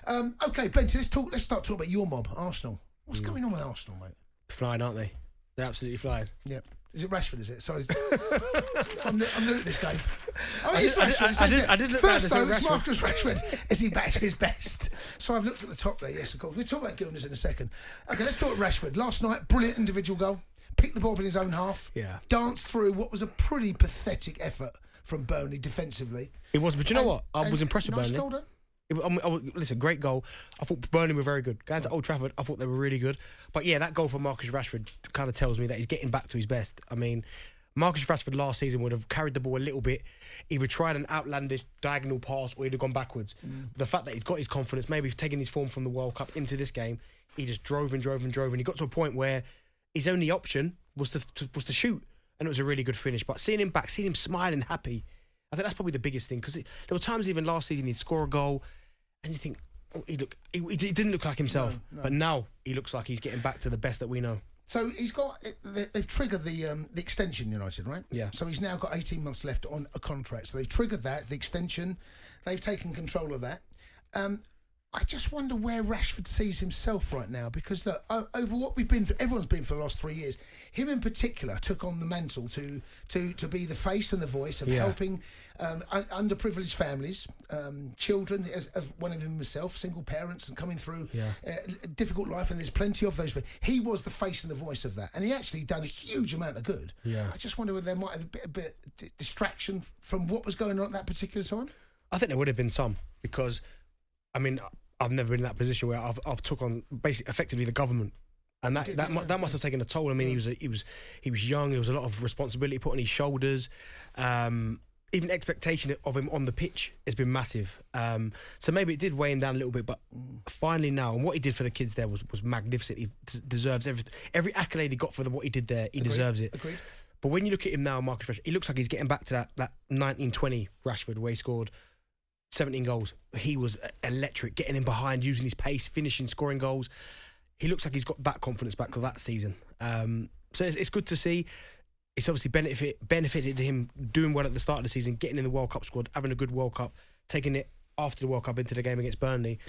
Okay, Bent, let's start talking about your mob, Arsenal. What's going on with Arsenal, mate? Flying, aren't they? They're absolutely flying. Yep. Is it Rashford, is it? Sorry. I'm new at this game. Oh, it is Rashford. I did look First, back though, to it's Rashford. Marcus Rashford. Is he back to his best? So I've looked at the top there, yes, of course. We'll talk about Gilness in a second. Okay, let's talk about Rashford. Last night, brilliant individual goal. Picked the ball up in his own half. Yeah. Danced through what was a pretty pathetic effort from Burnley defensively. It was, but you know what? I was impressed with nice Burnley. Goal, though. Listen, great goal. I thought Burnley were very good. Guys at Old Trafford, I thought they were really good. But yeah, that goal from Marcus Rashford kind of tells me that he's getting back to his best. I mean, Marcus Rashford last season would have carried the ball a little bit, either tried an outlandish diagonal pass or he'd have gone backwards. The fact that he's got his confidence, maybe he's taken his form from the World Cup into this game, he just drove and he got to a point where his only option was to shoot, and it was a really good finish. But seeing him back, seeing him smiling, happy, I think that's probably the biggest thing, because there were times even last season he'd score a goal and you think, oh, he didn't look like himself. No. But now he looks like he's getting back to the best that we know. So they've triggered the extension, United, right? Yeah. So he's now got 18 months left on a contract. So they've triggered that, the extension. They've taken control of that. I just wonder where Rashford sees himself right now, because look, over what we've been through, everyone's been for the last 3 years. Him in particular took on the mantle to be the face and the voice of helping underprivileged families, children, as one of them himself, single parents, and coming through a difficult life. And there's plenty of those. He was the face and the voice of that, and he actually done a huge amount of good. Yeah. I just wonder whether there might have a bit distraction from what was going on at that particular time. I think there would have been some, because I mean, I've never been in that position where I've took on basically effectively the government, and that must have taken a toll. I mean, he was young. There was a lot of responsibility put on his shoulders. Even expectation of him on the pitch has been massive. So maybe it did weigh him down a little bit. But finally now, and what he did for the kids there was magnificent. He deserves everything. Every accolade he got for what he did there, he deserves it. Agreed. But when you look at him now, Marcus Rashford, he looks like he's getting back to that 1920 Rashford where he scored 17 goals. He was electric, getting in behind, using his pace, finishing, scoring goals. He looks like he's got that confidence back of that season. So it's good to see. It's obviously benefited him doing well at the start of the season, getting in the World Cup squad, having a good World Cup, taking it after the World Cup into the game against Burnley.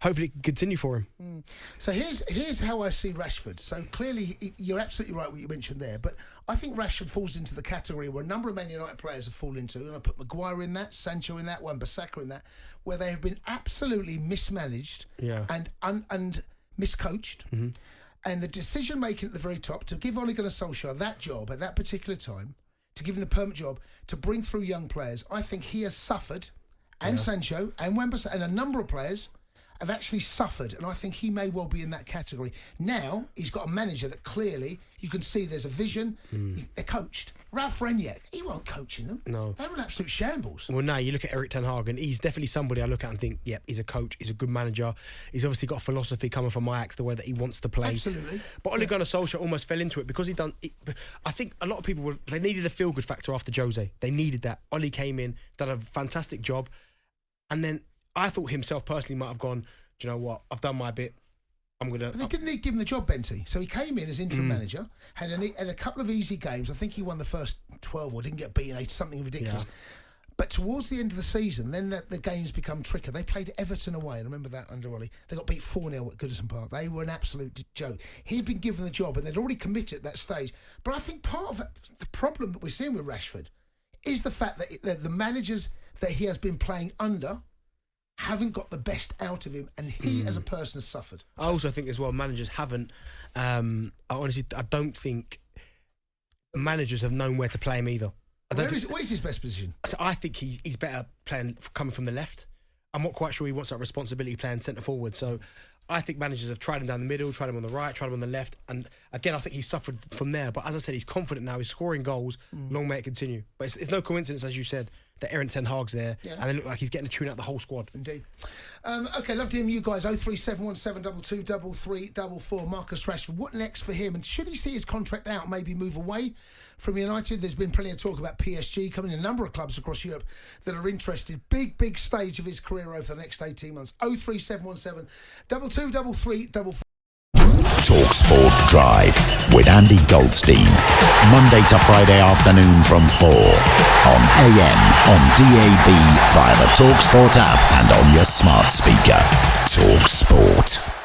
Hopefully it can continue for him. So here's how I see Rashford. So clearly, you're absolutely right what you mentioned there, but I think Rashford falls into the category where a number of Man United players have fallen into, and I put Maguire in that, Sancho in that, Wan-Bissaka in that, where they have been absolutely mismanaged and miscoached. Mm-hmm. And the decision-making at the very top, to give Ole Gunnar Solskjaer that job at that particular time, to give him the permanent job, to bring through young players, I think he has suffered, and Sancho, and Wan-Bissaka, and a number of players have actually suffered, and I think he may well be in that category. Now, he's got a manager that clearly, you can see there's a vision. They're coached. Ralph Rangnick, he weren't coaching them. No. They were an absolute shambles. Well, now you look at Erik ten Hag, and he's definitely somebody I look at and think, yep, he's a coach, he's a good manager. He's obviously got a philosophy coming from Ajax, the way that he wants to play. Absolutely. But Ole Gunnar Solskjaer almost fell into it because I think a lot of people they needed a feel-good factor after Jose. They needed that. Ole came in, done a fantastic job, and then I thought himself personally might have gone, do you know what? I've done my bit. But they didn't give him the job, Benty. So he came in as interim manager, had a couple of easy games. I think he won the first 12 or didn't get beaten, something ridiculous. Yeah. But towards the end of the season, then the games become trickier. They played Everton away. I remember that under Ole. They got beat 4-0 at Goodison Park. They were an absolute joke. He'd been given the job and they'd already committed at that stage. But I think part of the problem that we're seeing with Rashford is the fact that the managers that he has been playing under haven't got the best out of him, and he as a person has suffered. I also think as well managers haven't I don't think managers have known where to play him either. What is his best position? So I think he's better playing coming from the left. I'm not quite sure he wants that responsibility playing centre forward, so I think managers have tried him down the middle, tried him on the right, tried him on the left, and again I think he's suffered from there. But as I said, he's confident now, he's scoring goals. Long may it continue. But it's no coincidence, as you said, that Erik ten Hag's there, and it look like he's getting a tune out the whole squad. Indeed. Okay, love to hear from you guys. 03717 223344. Marcus Rashford, what next for him? And should he see his contract out, maybe move away from United? There's been plenty of talk about PSG coming in, a number of clubs across Europe that are interested. Big stage of his career over the next 18 months. 03717 223344. talkSPORT Drive with Andy Goldstein. Monday to Friday afternoon from 4 on AM, on DAB, via the talkSPORT app and on your smart speaker. talkSPORT.